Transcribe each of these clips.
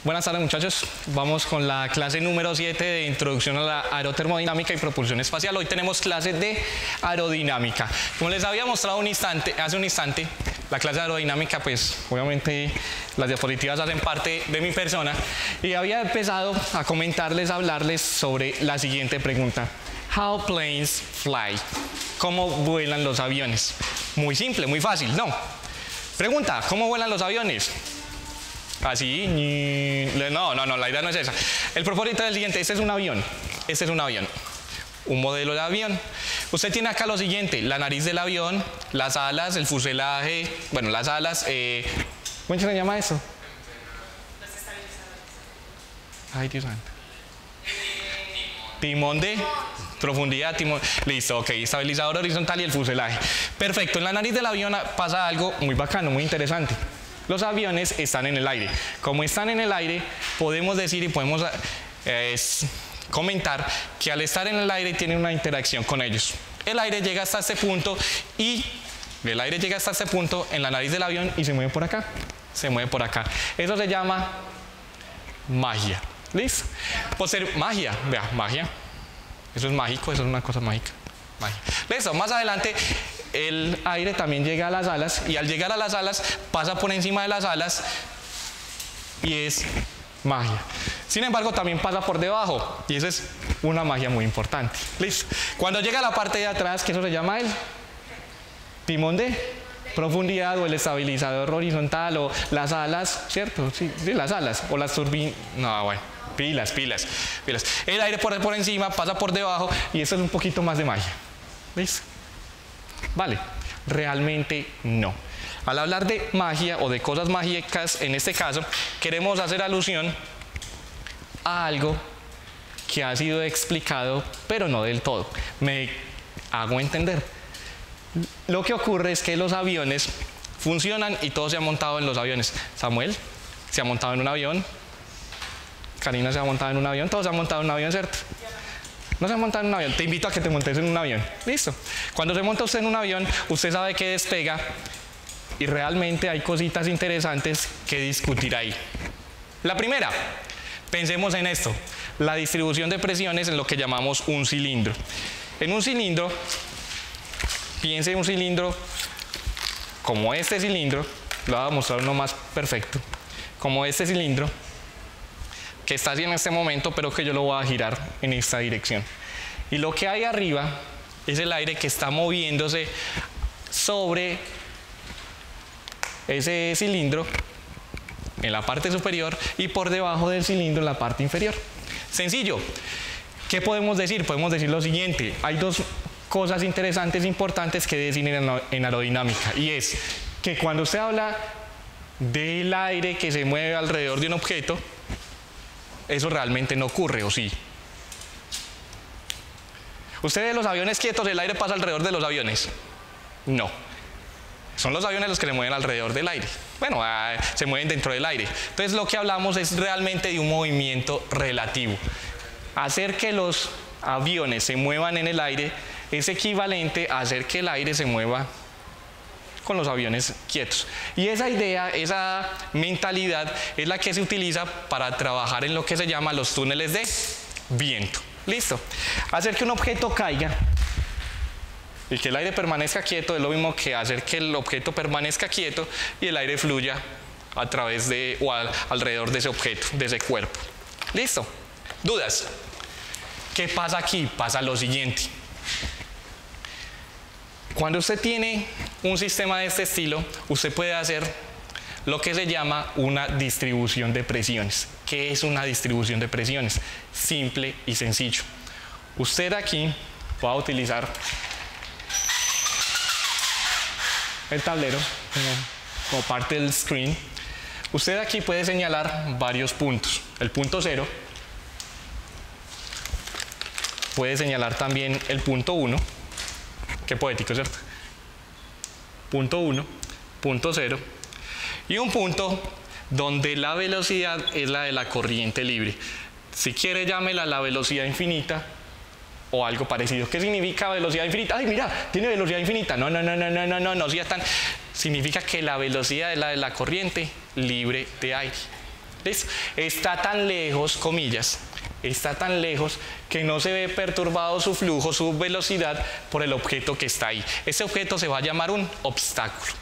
Buenas tardes, muchachos. Vamos con la clase número 7 de Introducción a la Aerotermodinámica y Propulsión Espacial. Hoy tenemos clase de aerodinámica. Como les había mostrado hace un instante, la clase de aerodinámica, pues obviamente las diapositivas hacen parte de mi persona, y había empezado a comentarles, a hablarles sobre la siguiente pregunta. How planes fly? ¿Cómo vuelan los aviones? Muy simple, muy fácil, ¿no? Pregunta, ¿cómo vuelan los aviones? Así, no, la idea no es esa. El propósito es el siguiente: este es un avión, un modelo de avión. Usted tiene acá lo siguiente: la nariz del avión, las alas, el fuselaje, bueno, las alas, ¿cómo se llama eso? Los estabilizadores. Ay, Dios santo. Timón de profundidad, timón. Listo, ok, estabilizador horizontal y el fuselaje. Perfecto, en la nariz del avión pasa algo muy bacano, muy interesante. Los aviones están en el aire. Como están en el aire, podemos decir y podemos comentar que al estar en el aire tienen una interacción con ellos. El aire llega hasta este punto en la nariz del avión y se mueve por acá. Se mueve por acá. Eso se llama magia. ¿Listo? Por ser magia, vea, magia. Eso es mágico, eso es una cosa mágica. Magia. Listo, más adelante el aire también llega a las alas, y al llegar a las alas pasa por encima de las alas y es magia. Sin embargo, también pasa por debajo, y eso es una magia muy importante. Listo. Cuando llega a la parte de atrás, que eso se llama el timón de profundidad, o el estabilizador horizontal, o las alas, ¿cierto? Sí, las alas, o las turbinas. No, bueno, pilas. El aire por encima, pasa por debajo, y eso es un poquito más de magia. ¿Listo? Vale, realmente no. Al hablar de magia o de cosas mágicas, en este caso, queremos hacer alusión a algo que ha sido explicado, pero no del todo. Me hago entender. Lo que ocurre es que los aviones funcionan y todos se han montado en los aviones. Samuel se ha montado en un avión, Karina se ha montado en un avión, todos se han montado en un avión, ¿cierto? No se ha montado en un avión. Te invito a que te montes en un avión. Listo. Cuando se monta usted en un avión, usted sabe que despega, y realmente hay cositas interesantes que discutir ahí. La primera, pensemos en esto: la distribución de presiones en lo que llamamos un cilindro. En un cilindro, piense en un cilindro como este cilindro. Lo voy a mostrar uno más perfecto. Como este cilindro que está así en este momento, pero que yo lo voy a girar en esta dirección. Y lo que hay arriba es el aire que está moviéndose sobre ese cilindro en la parte superior, y por debajo del cilindro en la parte inferior. Sencillo. ¿Qué podemos decir? Podemos decir lo siguiente: hay dos cosas interesantes, importantes que decir en aerodinámica, y es que cuando usted habla del aire que se mueve alrededor de un objeto, eso realmente no ocurre, ¿o sí? ¿Usted ve los aviones quietos, el aire pasa alrededor de los aviones? No. Son los aviones los que se mueven alrededor del aire. Bueno, se mueven dentro del aire. Entonces lo que hablamos es realmente de un movimiento relativo. Hacer que los aviones se muevan en el aire es equivalente a hacer que el aire se mueva con los aviones quietos. Y esa idea, esa mentalidad es la que se utiliza para trabajar en lo que se llama los túneles de viento. Listo. Hacer que un objeto caiga y que el aire permanezca quieto es lo mismo que hacer que el objeto permanezca quieto y el aire fluya a través de o alrededor de ese objeto, de ese cuerpo. Listo. ¿Dudas? ¿Qué pasa aquí? Pasa lo siguiente. Cuando usted tiene un sistema de este estilo, usted puede hacer lo que se llama una distribución de presiones. ¿Qué es una distribución de presiones? Simple y sencillo. Usted aquí va a utilizar el tablero como parte del screen. Usted aquí puede señalar varios puntos. El punto 0. Puede señalar también el punto 1. Qué poético, ¿cierto? Punto 1, punto 0. Y un punto donde la velocidad es la de la corriente libre. Si quiere, llámela la velocidad infinita o algo parecido. ¿Qué significa velocidad infinita? ¡Ay, mira! Tiene velocidad infinita. No sea tan. Significa que la velocidad es la de la corriente libre de aire. ¿Listo? Está tan lejos, comillas, está tan lejos que no se ve perturbado su flujo, su velocidad por el objeto que está ahí. Ese objeto se va a llamar un obstáculo.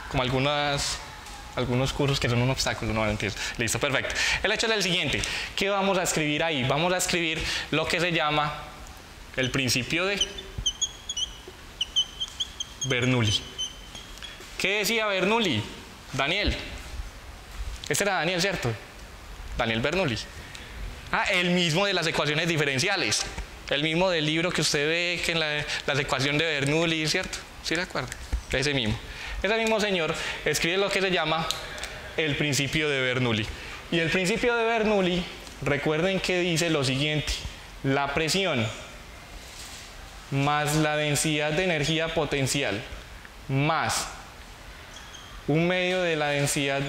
Como algunos cursos que son un obstáculo, no entiendo. Listo, perfecto. El hecho es el siguiente. ¿Qué vamos a escribir ahí? Vamos a escribir lo que se llama el principio de Bernoulli. ¿Qué decía Bernoulli? Daniel. Este era Daniel, ¿cierto? Daniel Bernoulli. Ah, el mismo de las ecuaciones diferenciales. El mismo del libro que usted ve que en las ecuaciones de Bernoulli, ¿cierto? ¿Sí recuerda? Ese mismo. Ese mismo señor escribe lo que se llama el principio de Bernoulli. Y el principio de Bernoulli, recuerden que dice lo siguiente: la presión más la densidad de energía potencial más un medio de la densidad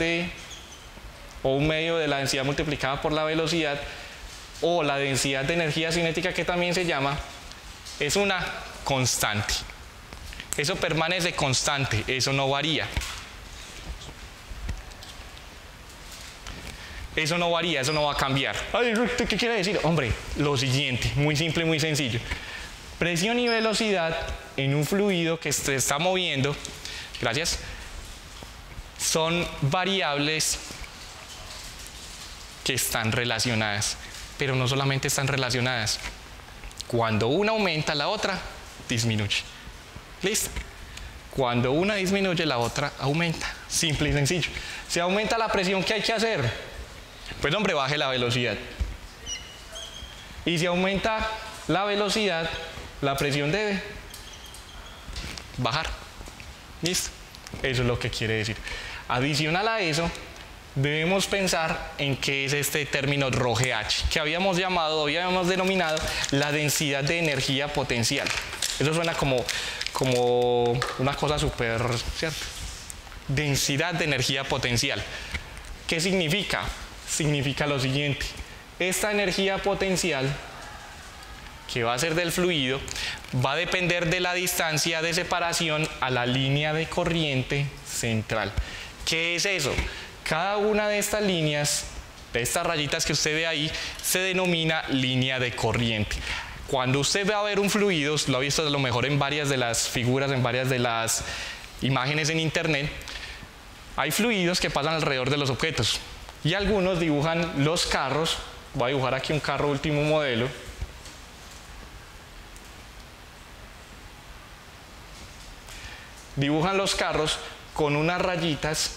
multiplicada por la velocidad, o la densidad de energía cinética, que también se llama, es una constante. Eso permanece constante, eso no varía. Eso no varía, eso no va a cambiar. Ay, ¿qué quiere decir? Hombre, lo siguiente, muy simple, muy sencillo. Presión y velocidad en un fluido que se está moviendo, gracias, son variables que están relacionadas, pero no solamente están relacionadas. Cuando una aumenta, la otra disminuye. ¿Listo? Cuando una disminuye, la otra aumenta. Simple y sencillo. Si aumenta la presión, ¿qué hay que hacer? Pues hombre, baje la velocidad. Y si aumenta la velocidad, la presión debe bajar. ¿Listo? Eso es lo que quiere decir. Adicional a eso, debemos pensar en qué es este término ρGH, que habíamos denominado la densidad de energía potencial. Eso suena como una cosa súper, ¿cierto? Densidad de energía potencial. ¿Qué significa? Significa lo siguiente: esta energía potencial que va a ser del fluido va a depender de la distancia de separación a la línea de corriente central. ¿Qué es eso? Cada una de estas líneas, de estas rayitas que usted ve ahí, se denomina línea de corriente. Cuando usted va a ver un fluido, lo ha visto a lo mejor en varias de las figuras, en varias de las imágenes en internet, hay fluidos que pasan alrededor de los objetos. Y algunos dibujan los carros. Voy a dibujar aquí un carro último modelo. Dibujan los carros con unas rayitas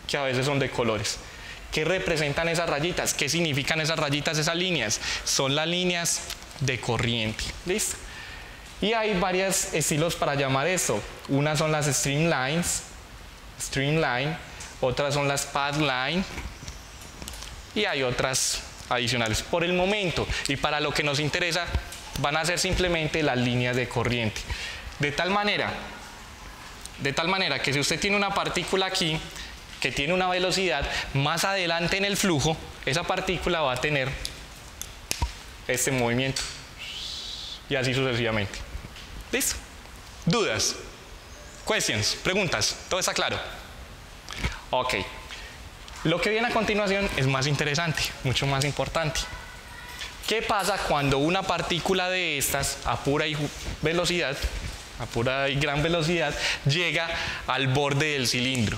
que a veces son de colores. ¿Qué representan esas rayitas? ¿Qué significan esas rayitas, esas líneas? Son las líneas de corriente. ¿Listo? Y hay varios estilos para llamar esto. Unas son las streamline, otras son las path line, y hay otras adicionales. Por el momento, y para lo que nos interesa, van a ser simplemente las líneas de corriente. De tal manera que si usted tiene una partícula aquí que tiene una velocidad, más adelante en el flujo, esa partícula va a tener este movimiento. Y así sucesivamente. ¿Listo? ¿Dudas? ¿Questions? ¿Preguntas? ¿Todo está claro? Ok. Lo que viene a continuación es más interesante, mucho más importante. ¿Qué pasa cuando una partícula de estas a pura y gran velocidad llega al borde del cilindro?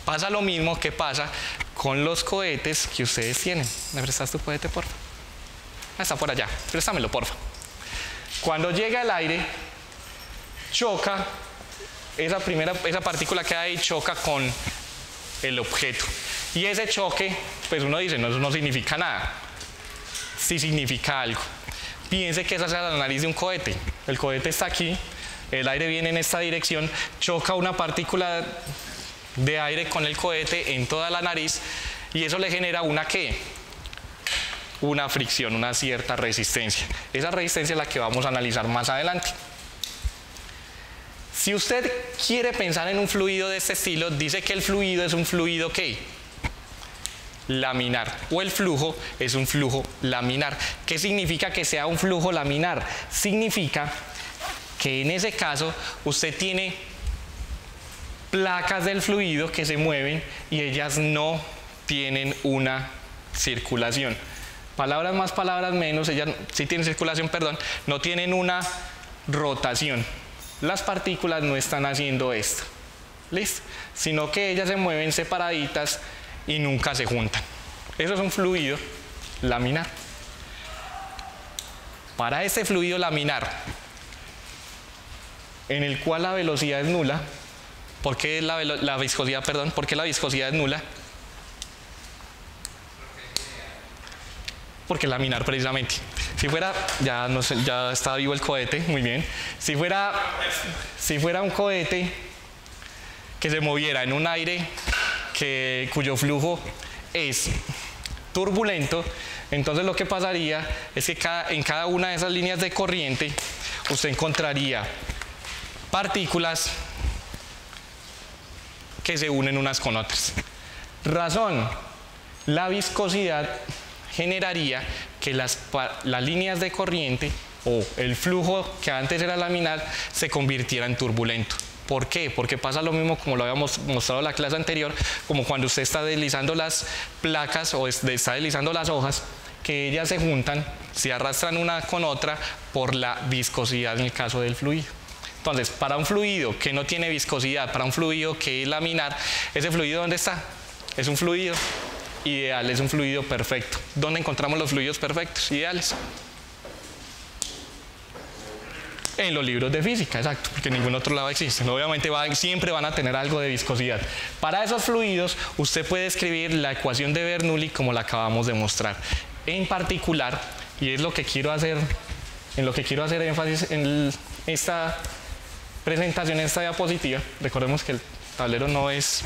Pasa lo mismo que pasa con los cohetes que ustedes tienen. ¿Me prestas tu cohete, porfa? Está por allá, préstamelo, porfa. Cuando llega el aire, choca, esa partícula que hay choca con el objeto. Y ese choque, pues uno dice, no, eso no significa nada. Sí significa algo. Piense que esa es la nariz de un cohete. El cohete está aquí, el aire viene en esta dirección, choca una partícula de aire con el cohete en toda la nariz, y eso le genera una ¿qué? Una fricción, una cierta resistencia. Esa resistencia es la que vamos a analizar más adelante. Si usted quiere pensar en un fluido de este estilo, dice que el fluido es un fluido ¿qué? Laminar, o el flujo es un flujo laminar. ¿Qué significa que sea un flujo laminar? Significa que en ese caso usted tiene placas del fluido que se mueven y ellas no tienen una circulación. Palabras más, palabras menos, ellas sí tienen circulación, perdón, no tienen una rotación. Las partículas no están haciendo esto, ¿listo? Sino que ellas se mueven separaditas y nunca se juntan. Eso es un fluido laminar. Para este fluido laminar, en el cual la velocidad es nula, ¿por qué la viscosidad, perdón? ¿Por qué la viscosidad es nula? Porque laminar precisamente. Si fuera, ya, no sé, ya está vivo el cohete, muy bien. Si fuera un cohete que se moviera en un aire cuyo flujo es turbulento, entonces lo que pasaría es que en cada una de esas líneas de corriente usted encontraría partículas que se unen unas con otras. Razón, la viscosidad generaría que las líneas de corriente o el flujo que antes era laminar se convirtiera en turbulento. ¿Por qué? Porque pasa lo mismo como lo habíamos mostrado en la clase anterior, como cuando usted está deslizando las placas o está deslizando las hojas, que ellas se juntan, se arrastran una con otra por la viscosidad en el caso del fluido. Entonces, para un fluido que no tiene viscosidad, para un fluido que es laminar, ¿ese fluido dónde está? Es un fluido ideal, es un fluido perfecto. ¿Dónde encontramos los fluidos perfectos, ideales? En los libros de física, exacto, porque en ningún otro lado existen. Obviamente siempre van a tener algo de viscosidad. Para esos fluidos, usted puede escribir la ecuación de Bernoulli como la acabamos de mostrar. En particular, y es lo que quiero hacer, en lo que quiero hacer énfasis en esta presentación, en esta diapositiva. Recordemos que el tablero no es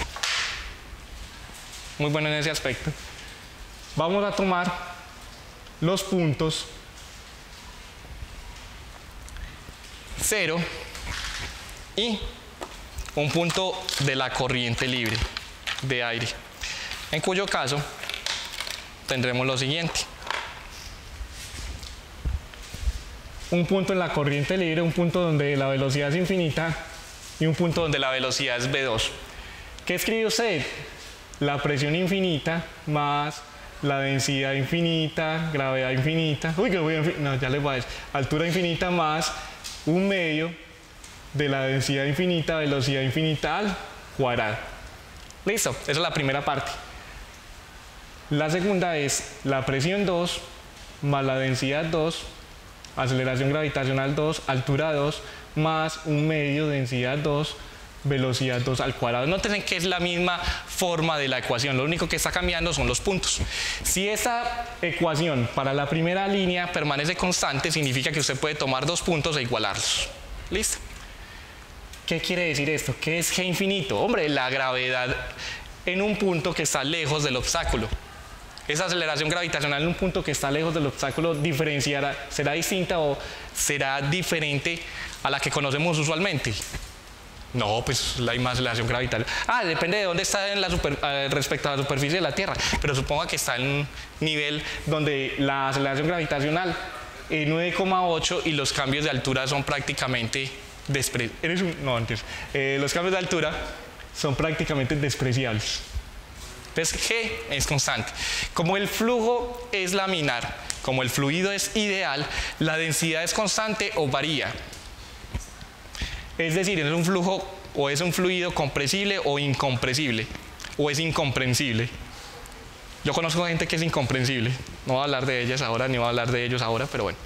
muy bueno en ese aspecto. Vamos a tomar los puntos 0 y un punto de la corriente libre de aire, en cuyo caso tendremos lo siguiente: un punto en la corriente libre, un punto donde la velocidad es infinita y un punto donde la velocidad es V2. ¿Qué escribe usted? La presión infinita más la densidad infinita, gravedad infinita, ya les voy a decir, altura infinita más un medio de la densidad infinita, velocidad infinita al cuadrado. Listo, esa es la primera parte. La segunda es la presión 2 más la densidad 2, aceleración gravitacional 2, altura 2, más un medio, densidad 2, velocidad 2 al cuadrado. Noten que es la misma forma de la ecuación, lo único que está cambiando son los puntos. Si esta ecuación para la primera línea permanece constante, significa que usted puede tomar dos puntos e igualarlos. ¿Listo? ¿Qué quiere decir esto? ¿Qué es G infinito? Hombre, la gravedad en un punto que está lejos del obstáculo. Esa aceleración gravitacional en un punto que está lejos del obstáculo será distinta o será diferente a la que conocemos usualmente. No, pues la misma aceleración gravitacional. Depende de dónde está respecto a la superficie de la Tierra, pero suponga que está en un nivel donde la aceleración gravitacional es 9,8 y los cambios de altura son prácticamente los cambios de altura son prácticamente despreciables. Entonces G es constante. Como el flujo es laminar, como el fluido es ideal, la densidad es constante o varía. Es decir, es un flujo o es un fluido compresible o incompresible, o es incomprensible. Yo conozco gente que es incomprensible. No voy a hablar de ellas ahora, ni voy a hablar de ellos ahora, pero bueno.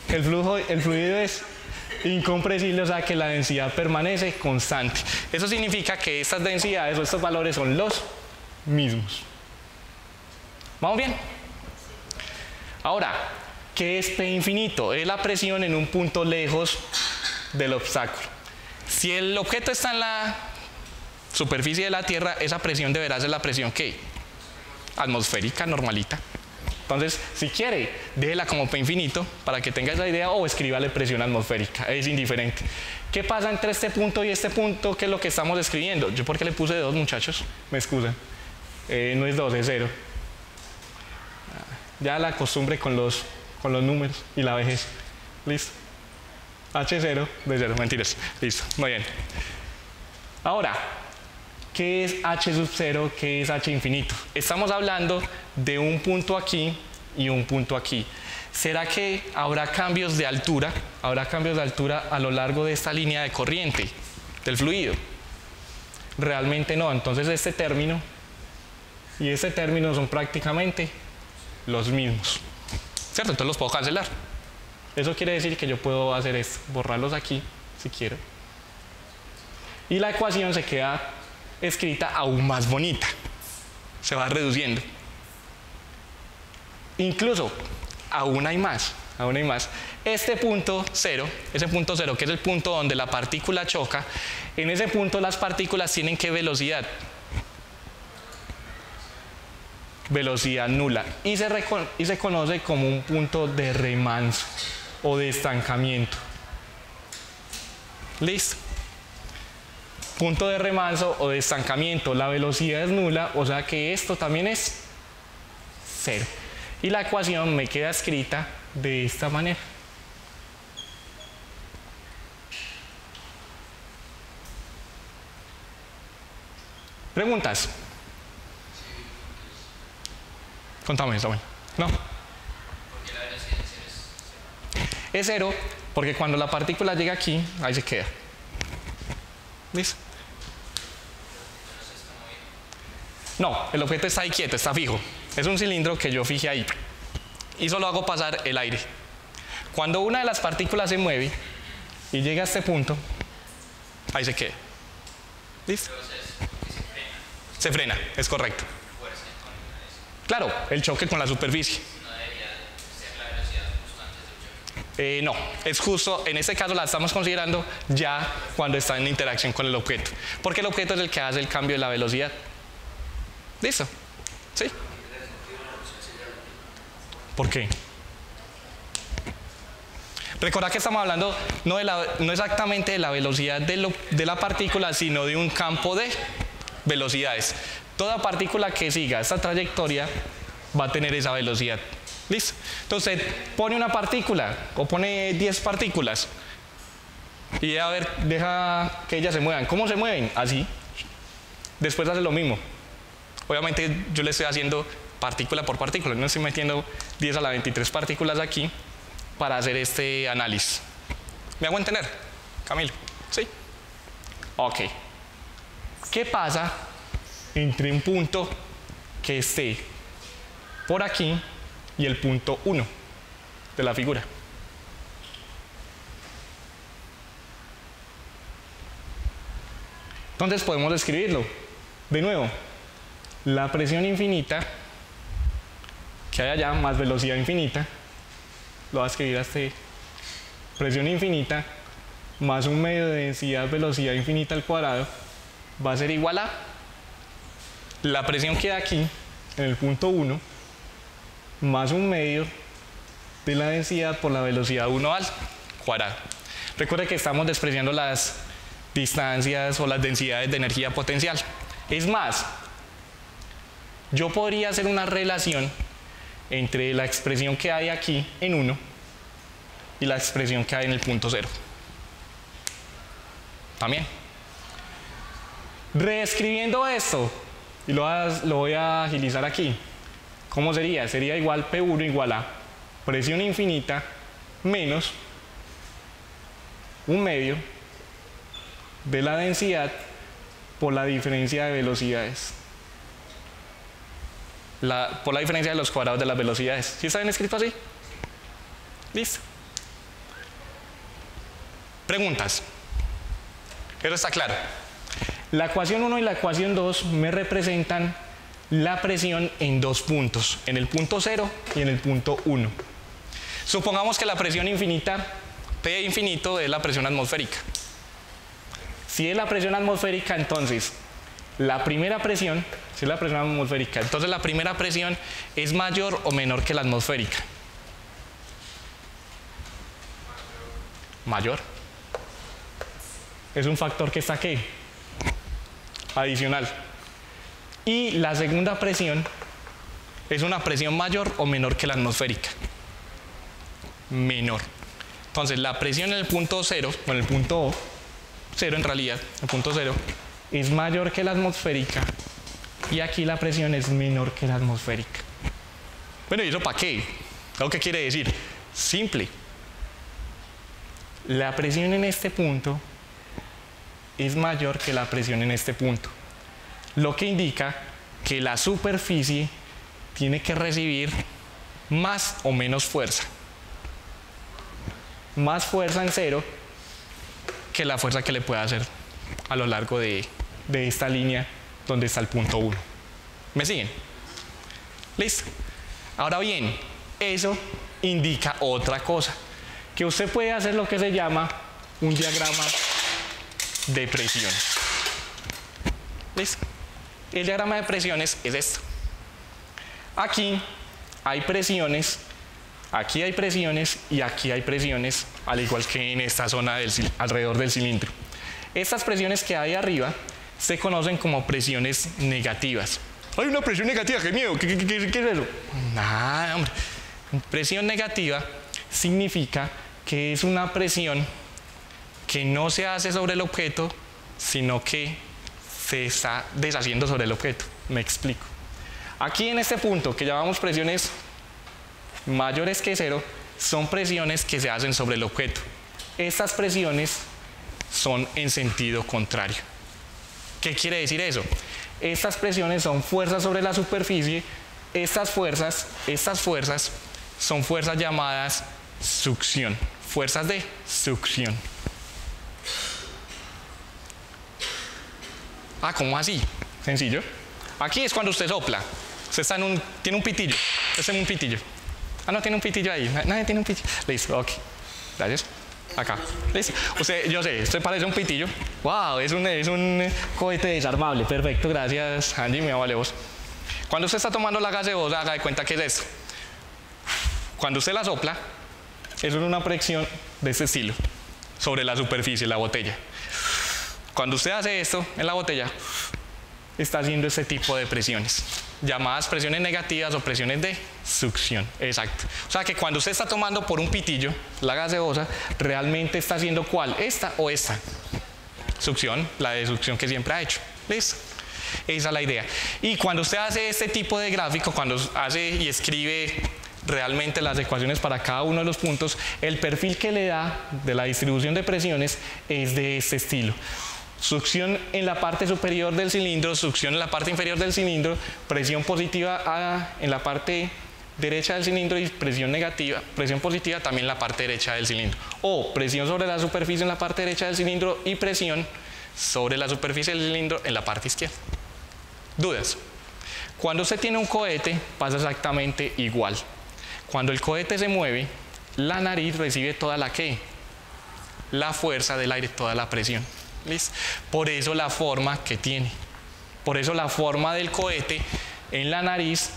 El fluido es incompresible, o sea que la densidad permanece constante. Eso significa que estas densidades o estos valores son los mismos. ¿Vamos bien? Ahora, ¿qué es P infinito? Es la presión en un punto lejos del obstáculo. Si el objeto está en la superficie de la Tierra, esa presión deberá ser la presión ¿qué? Atmosférica, normalita. Entonces, si quiere, déjela como P infinito para que tenga esa idea, o escríbale presión atmosférica, es indiferente. ¿Qué pasa entre este punto y este punto? ¿Qué es lo que estamos escribiendo? ¿Yo por qué le puse 2, muchachos? Me excusan. No es 2, es 0. Ya la costumbre con los números y la vejez. ¿Listo? H0 de 0, mentiras. Listo, muy bien. Ahora, ¿qué es H sub 0? ¿Qué es H infinito? Estamos hablando de un punto aquí y un punto aquí. ¿Será que habrá cambios de altura? ¿Habrá cambios de altura a lo largo de esta línea de corriente del fluido? Realmente no. Entonces este término y este término son prácticamente los mismos. ¿Cierto? Entonces los puedo cancelar. Eso quiere decir que yo puedo hacer esto, borrarlos aquí si quiero. Y la ecuación se queda escrita aún más bonita. Se va reduciendo. Incluso, aún hay más. Este punto 0, ese punto 0, que es el punto donde la partícula choca, en ese punto las partículas tienen ¿qué velocidad? Velocidad nula. Y se conoce como un punto de remanso o de estancamiento. ¿Listo? Punto de remanso o de estancamiento. La velocidad es nula, o sea que esto también es 0. Y la ecuación me queda escrita de esta manera. ¿Preguntas? Contame eso, bueno. ¿No? Porque la velocidad de 0 es 0. Es 0 porque cuando la partícula llega aquí, ahí se queda. ¿Listo? No, el objeto está ahí quieto, está fijo. Es un cilindro que yo fijé ahí. Y solo hago pasar el aire. Cuando una de las partículas se mueve y llega a este punto, ahí se queda. ¿Listo? Se frena, es correcto. Claro, el choque con la superficie. No debería ser la velocidad justo antes del choque. No, es justo, en este caso la estamos considerando ya cuando está en interacción con el objeto. Porque el objeto es el que hace el cambio de la velocidad. ¿Listo? ¿Sí? ¿Por qué? Recordad que estamos hablando no exactamente de la velocidad de la partícula, sino de un campo de velocidades. Toda partícula que siga esta trayectoria va a tener esa velocidad. ¿Listo? Entonces, pone una partícula o pone 10 partículas y a ver, deja que ellas se muevan. ¿Cómo se mueven? Así. Después hace lo mismo. Obviamente yo le estoy haciendo partícula por partícula, no estoy metiendo 10 a la 23 partículas aquí para hacer este análisis. ¿Me hago entender, Camilo? ¿Sí? Ok. ¿Qué pasa entre un punto que esté por aquí y el punto 1 de la figura? Entonces podemos escribirlo. De nuevo, la presión infinita que hay allá más velocidad infinita, lo voy a escribir así: presión infinita más un medio de densidad velocidad infinita al cuadrado va a ser igual a la presión que hay aquí en el punto 1 más un medio de la densidad por la velocidad 1 al cuadrado. Recuerde que estamos despreciando las distancias o las densidades de energía potencial. Es más, yo podría hacer una relación entre la expresión que hay aquí en 1 y la expresión que hay en el punto 0. También. Reescribiendo esto, y lo voy a agilizar aquí. ¿Cómo sería? Sería igual P1 igual a presión infinita menos un medio de la densidad por la diferencia de velocidades. Por la diferencia de los cuadrados de las velocidades. ¿Sí está bien escrito así? ¿Listo? Preguntas. Eso está claro. La ecuación 1 y la ecuación 2 me representan la presión en dos puntos, en el punto 0 y en el punto 1. Supongamos que la presión infinita, P infinito, es la presión atmosférica. Si es la presión atmosférica, entonces la primera presión, si es la presión atmosférica, entonces la primera presión es mayor o menor que la atmosférica. Mayor. Es un factor que está aquí, adicional. Y la segunda presión es una presión mayor o menor que la atmosférica. Menor. Entonces, la presión en el punto cero, o en el punto cero en realidad, el punto cero, es mayor que la atmosférica y aquí la presión es menor que la atmosférica. Bueno, ¿y eso para qué? ¿Lo que quiere decir? Simple. La presión en este punto es mayor que la presión en este punto, lo que indica que la superficie tiene que recibir más o menos fuerza. Más fuerza en cero que la fuerza que le pueda hacer a lo largo de esta línea donde está el punto 1. ¿Me siguen? ¿Listo? Ahora bien, eso indica otra cosa, que usted puede hacer lo que se llama un diagrama de presión. ¿Listo? El diagrama de presiones es esto. Aquí hay presiones, aquí hay presiones y aquí hay presiones, al igual que en esta zona alrededor del cilindro. Estas presiones que hay arriba se conocen como presiones negativas. Hay una presión negativa, qué miedo, ¿qué es eso? Nada, hombre. Presión negativa significa que es una presión que no se hace sobre el objeto, sino que se está deshaciendo sobre el objeto. Me explico. Aquí en este punto, que llamamos presiones mayores que cero, son presiones que se hacen sobre el objeto. Estas presiones son en sentido contrario. ¿Qué quiere decir eso? Estas presiones son fuerzas sobre la superficie. Estas fuerzas son fuerzas llamadas succión. Fuerzas de succión. Ah, ¿cómo así? Sencillo. Aquí es cuando usted sopla. Usted está tiene un pitillo. Este es un pitillo. Ah, no tiene un pitillo ahí. Nadie tiene un pitillo. Listo, ok. Gracias. Acá. ¿Listo? Usted, yo sé, usted parece un pitillo. Wow, es un cohete desarmable. Perfecto, gracias, Angie, muy amable vos. Cuando usted está tomando la gaseosa, haga de cuenta que es esto. Cuando usted la sopla, eso es una presión de este estilo sobre la superficie, la botella. Cuando usted hace esto en la botella, está haciendo este tipo de presiones, llamadas presiones negativas o presiones de succión. Exacto. O sea que cuando usted está tomando por un pitillo la gaseosa, realmente está haciendo ¿cuál? ¿Esta o esta? Succión, la de succión que siempre ha hecho. ¿Listo? Esa es la idea. Y cuando usted hace este tipo de gráfico, cuando hace y escribe realmente las ecuaciones para cada uno de los puntos, el perfil que le da de la distribución de presiones es de este estilo. Succión en la parte superior del cilindro, succión en la parte inferior del cilindro, presión positiva en la parte derecha del cilindro y presión negativa, presión positiva también en la parte derecha del cilindro. O presión sobre la superficie en la parte derecha del cilindro y presión sobre la superficie del cilindro en la parte izquierda. ¿Dudas? Cuando usted tiene un cohete pasa exactamente igual. Cuando el cohete se mueve, la nariz recibe toda la ¿qué? La fuerza del aire, toda la presión. ¿Listo? Por eso la forma que tiene. Por eso la forma del cohete en la nariz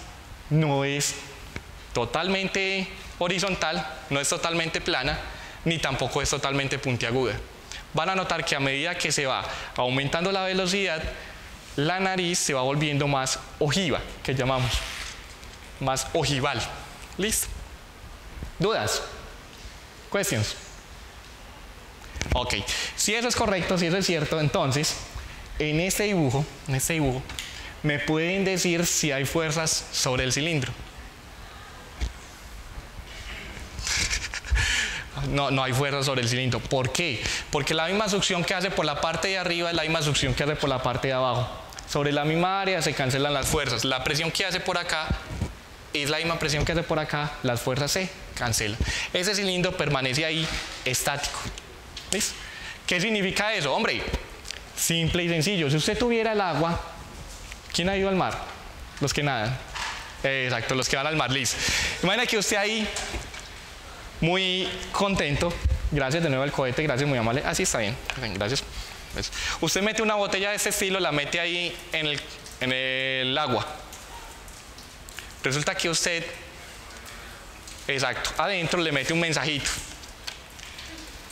no es totalmente horizontal, no es totalmente plana, ni tampoco es totalmente puntiaguda. Van a notar que a medida que se va aumentando la velocidad, la nariz se va volviendo más ojiva, que llamamos, más ojival. ¿Listo? ¿Dudas? ¿Questions? Ok, si eso es correcto, si eso es cierto, entonces en este dibujo, me pueden decir si hay fuerzas sobre el cilindro. No hay fuerzas sobre el cilindro. ¿Por qué? Porque la misma succión que hace por la parte de arriba es la misma succión que hace por la parte de abajo. Sobre la misma área se cancelan las fuerzas. La presión que hace por acá es la misma presión que hace por acá, las fuerzas se cancelan. Ese cilindro permanece ahí estático. ¿Listo? ¿Qué significa eso? Hombre, simple y sencillo. Si usted tuviera el agua, ¿quién ha ido al mar? Los que nadan. Exacto, los que van al mar. Listo. Imagina que usted ahí, muy contento. Gracias de nuevo al cohete, gracias, muy amable. Así está bien, gracias. Usted mete una botella de este estilo, la mete ahí en el agua. Resulta que usted, exacto, adentro le mete un mensajito.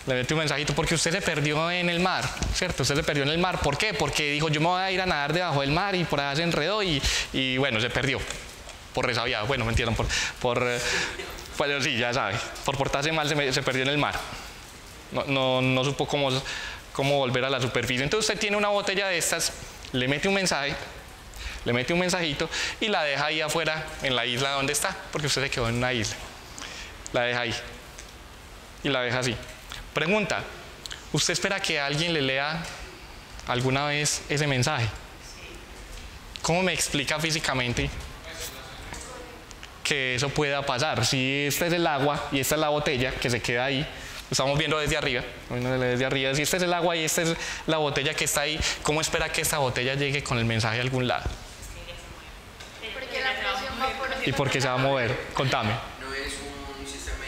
Le mete un mensajito porque usted se perdió en el mar, ¿cierto? Usted se perdió en el mar. ¿Por qué? Porque dijo, yo me voy a ir a nadar debajo del mar y por allá se enredó y bueno, se perdió. Por resabiado, bueno, me entiendan, Pues sí, ya sabe, por portarse mal se perdió en el mar. No supo cómo volver a la superficie. Entonces usted tiene una botella de estas, le mete un mensaje, le mete un mensajito y la deja ahí afuera en la isla donde está, porque usted se quedó en una isla. La deja ahí y la deja así. Pregunta, ¿usted espera que alguien le lea alguna vez ese mensaje? ¿Cómo me explica físicamente que eso pueda pasar? Si este es el agua y esta es la botella que se queda ahí, estamos viendo desde arriba, si este es el agua y esta es la botella que está ahí, ¿cómo espera que esta botella llegue con el mensaje a algún lado? Porque la presión va por ¿Y por qué se va a mover? Contame. No es un sistema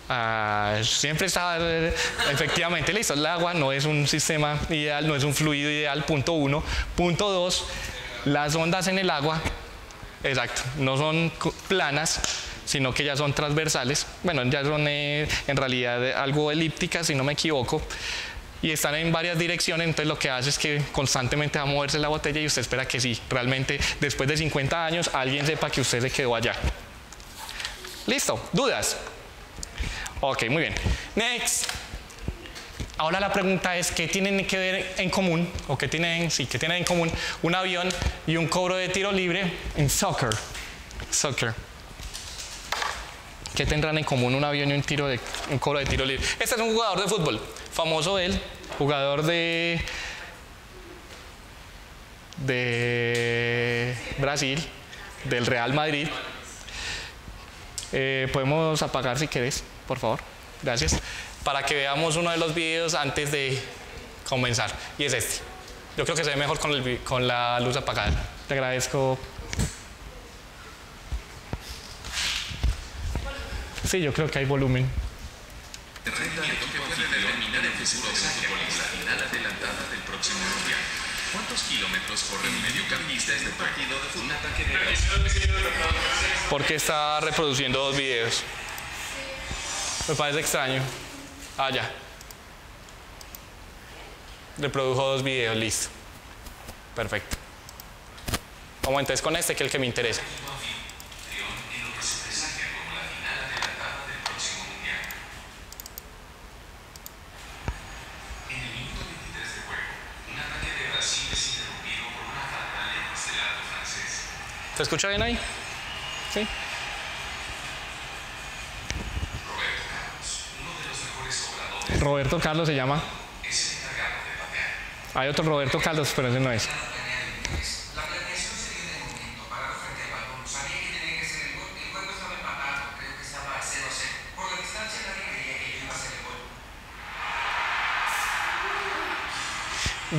ideal. Siempre está, efectivamente, listo, el agua no es un sistema ideal, no es un fluido ideal, punto 1. Punto 2, las ondas en el agua, exacto, no son planas, sino que ya son transversales, bueno, ya son en realidad algo elípticas, si no me equivoco, y están en varias direcciones, entonces lo que hace es que constantemente va a moverse la botella y usted espera que sí, realmente después de 50 años alguien sepa que usted se quedó allá. ¿Listo? ¿Dudas? Ok, muy bien. Next. Ahora la pregunta es, ¿qué tienen que ver en común, o qué tienen en común un avión y un cobro de tiro libre en soccer? Soccer. ¿Qué tendrán en común un avión y un cobro de tiro libre? Este es un jugador de fútbol, famoso él, jugador de Brasil, del Real Madrid. Podemos apagar si querés, por favor. Gracias. Para que veamos uno de los videos antes de comenzar. Y es este. Yo creo que se ve mejor con la luz apagada. Te agradezco. Sí, yo creo que hay volumen. El rendimiento que puede determinar el futuro de un futbolista final adelantada del próximo mundial. ¿Cuántos kilómetros corre un mediocampista este partido de fútbol? Un ataque de gas. ¿Por qué está reproduciendo dos videos? Me parece extraño. Ya. Reprodujo dos videos, listo. Perfecto. Vamos entonces con este, que es el que me interesa. ¿Se escucha bien ahí? ¿Sí? Roberto Carlos se llama. Hay otro Roberto Carlos, pero ese no es. La planeación se dio en el momento, parado frente al balón. Sabía que tenía que ser el gol. El juego estaba empatado, creo que estaba 0-0. Por la distancia nadie creía que iba a ser el gol.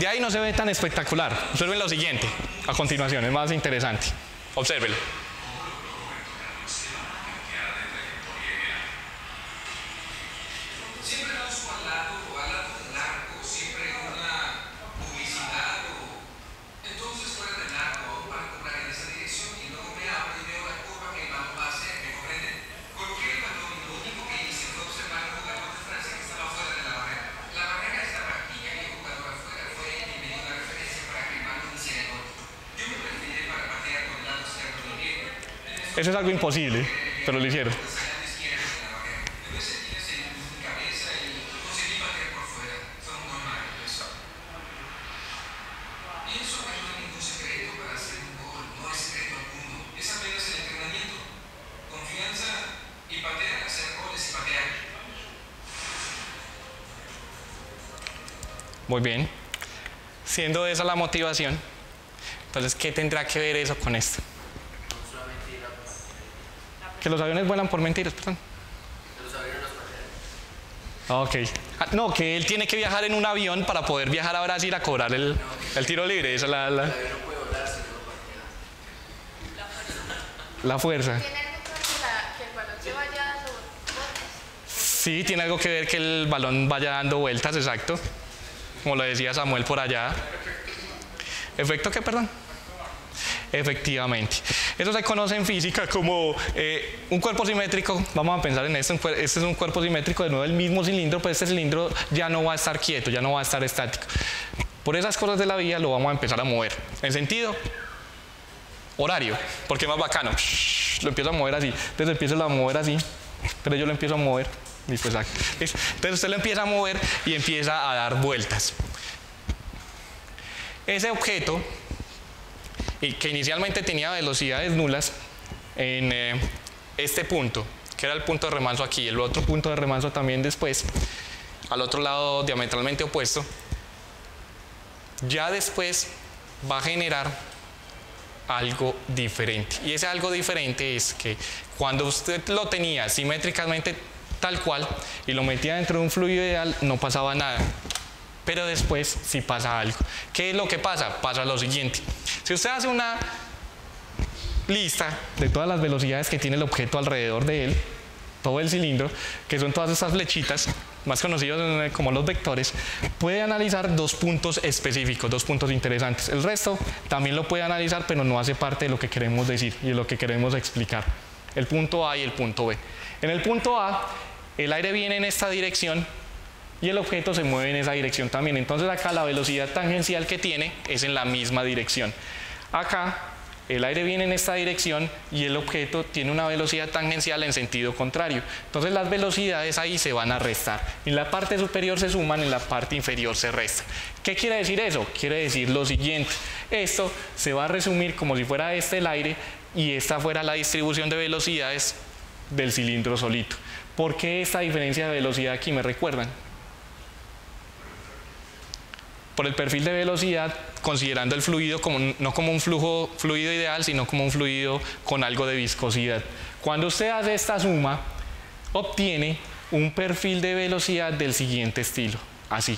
De ahí no se ve tan espectacular. Observen lo siguiente. A continuación, es más interesante. Obsérvelo. Siempre busco al lado del arco, siempre una publicidad entonces fuera del arco para cobrar en esa dirección y luego me abro y veo la curva que el balón va a hacer, ¿me comprenden? Coloqué el balón y lo único que hice fue observar al jugador de Francia que estaba fuera de la barrera. La barrera estaba aquí y había un jugador afuera, fue él y me dio la referencia para que el balón hiciera el gol. Yo me perfilé para patear por el lado izquierdo del riego. Eso es algo imposible, pero lo hicieron. Muy bien. Siendo esa la motivación, entonces, ¿qué tendrá que ver eso con esto? Que los aviones vuelan por mentiras, perdón. Ok. No, que él tiene que viajar en un avión para poder viajar a Brasil a cobrar el tiro libre. Esa es la fuerza. ¿Tiene algo que ver que el balón se vaya dando vueltas? Sí, tiene algo que ver que el balón vaya dando vueltas, exacto. Como lo decía Samuel por allá. ¿Efecto qué, perdón? Efectivamente. Eso se conoce en física como un cuerpo simétrico. Vamos a pensar en esto. Este es un cuerpo simétrico, de nuevo el mismo cilindro, pero este cilindro ya no va a estar quieto, ya no va a estar estático. Por esas cosas de la vida lo vamos a empezar a mover. En sentido horario, porque es más bacano. lo empiezo a mover así. Entonces empiezo a mover así, pero yo lo empiezo a mover. Listo, exacto. Entonces usted lo empieza a mover y empieza a dar vueltas. Ese objeto, que inicialmente tenía velocidades nulas, en este punto, que era el punto de remanso aquí, el otro punto de remanso también después, al otro lado diametralmente opuesto, ya después va a generar algo diferente. Y ese algo diferente es que cuando usted lo tenía simétricamente tal cual y lo metía dentro de un fluido ideal, no pasaba nada. Pero después sí pasa algo. ¿Qué es lo que pasa? Pasa lo siguiente. Si usted hace una lista de todas las velocidades que tiene el objeto alrededor de él, todo el cilindro, que son todas estas flechitas, más conocidos como los vectores, puede analizar dos puntos específicos, dos puntos interesantes. El resto también lo puede analizar, pero no hace parte de lo que queremos decir y de lo que queremos explicar. El punto A y el punto B. En el punto A, el aire viene en esta dirección y el objeto se mueve en esa dirección también. Entonces acá la velocidad tangencial que tiene es en la misma dirección. Acá el aire viene en esta dirección y el objeto tiene una velocidad tangencial en sentido contrario. Entonces las velocidades ahí se van a restar. En la parte superior se suman, en la parte inferior se restan. ¿Qué quiere decir eso? Quiere decir lo siguiente. Esto se va a resumir como si fuera este el aire y esta fuera la distribución de velocidades del cilindro solito. ¿Por qué esta diferencia de velocidad aquí? ¿Me recuerdan? Por el perfil de velocidad, considerando el fluido no como un fluido ideal, sino como un fluido con algo de viscosidad. Cuando usted hace esta suma, obtiene un perfil de velocidad del siguiente estilo, así.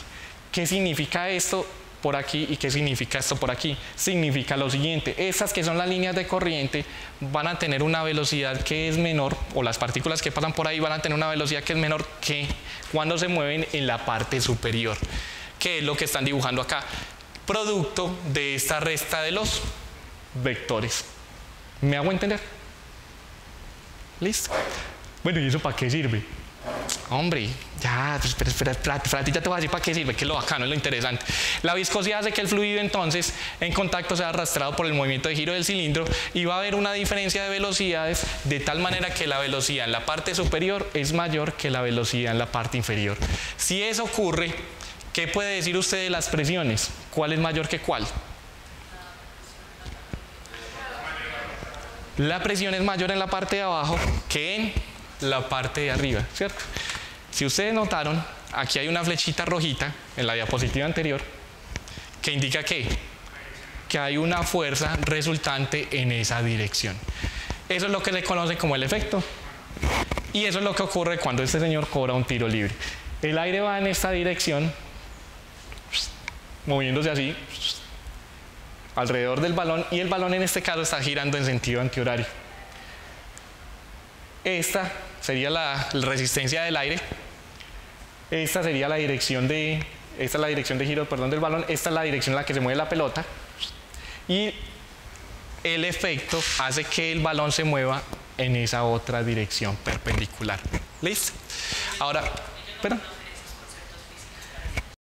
¿Qué significa esto por aquí y qué significa esto por aquí? Significa lo siguiente: estas que son las líneas de corriente van a tener una velocidad que es menor, o las partículas que pasan por ahí van a tener una velocidad que es menor que cuando se mueven en la parte superior, que es lo que están dibujando acá, producto de esta resta de los vectores. ¿Me hago entender? ¿Listo? Bueno, ¿y eso para qué sirve? Hombre, ya, espera, ya te voy a decir para qué sirve, que es lo bacano, es lo interesante. La viscosidad hace que el fluido entonces en contacto sea arrastrado por el movimiento de giro del cilindro y va a haber una diferencia de velocidades de tal manera que la velocidad en la parte superior es mayor que la velocidad en la parte inferior. Si eso ocurre, ¿qué puede decir usted de las presiones? ¿Cuál es mayor que cuál? La presión es mayor en la parte de abajo que en la parte de arriba, ¿cierto? Si ustedes notaron, aquí hay una flechita rojita en la diapositiva anterior que indica que hay una fuerza resultante en esa dirección. Eso es lo que se conoce como el efecto. Y eso es lo que ocurre cuando este señor cobra un tiro libre. El aire va en esta dirección, moviéndose así alrededor del balón, y el balón en este caso está girando en sentido antihorario. Esta sería la resistencia del aire, esta sería la dirección de giro, del balón, esta es la dirección en la que se mueve la pelota, y el efecto hace que el balón se mueva en esa otra dirección perpendicular. ¿Listo? Ahora, espera.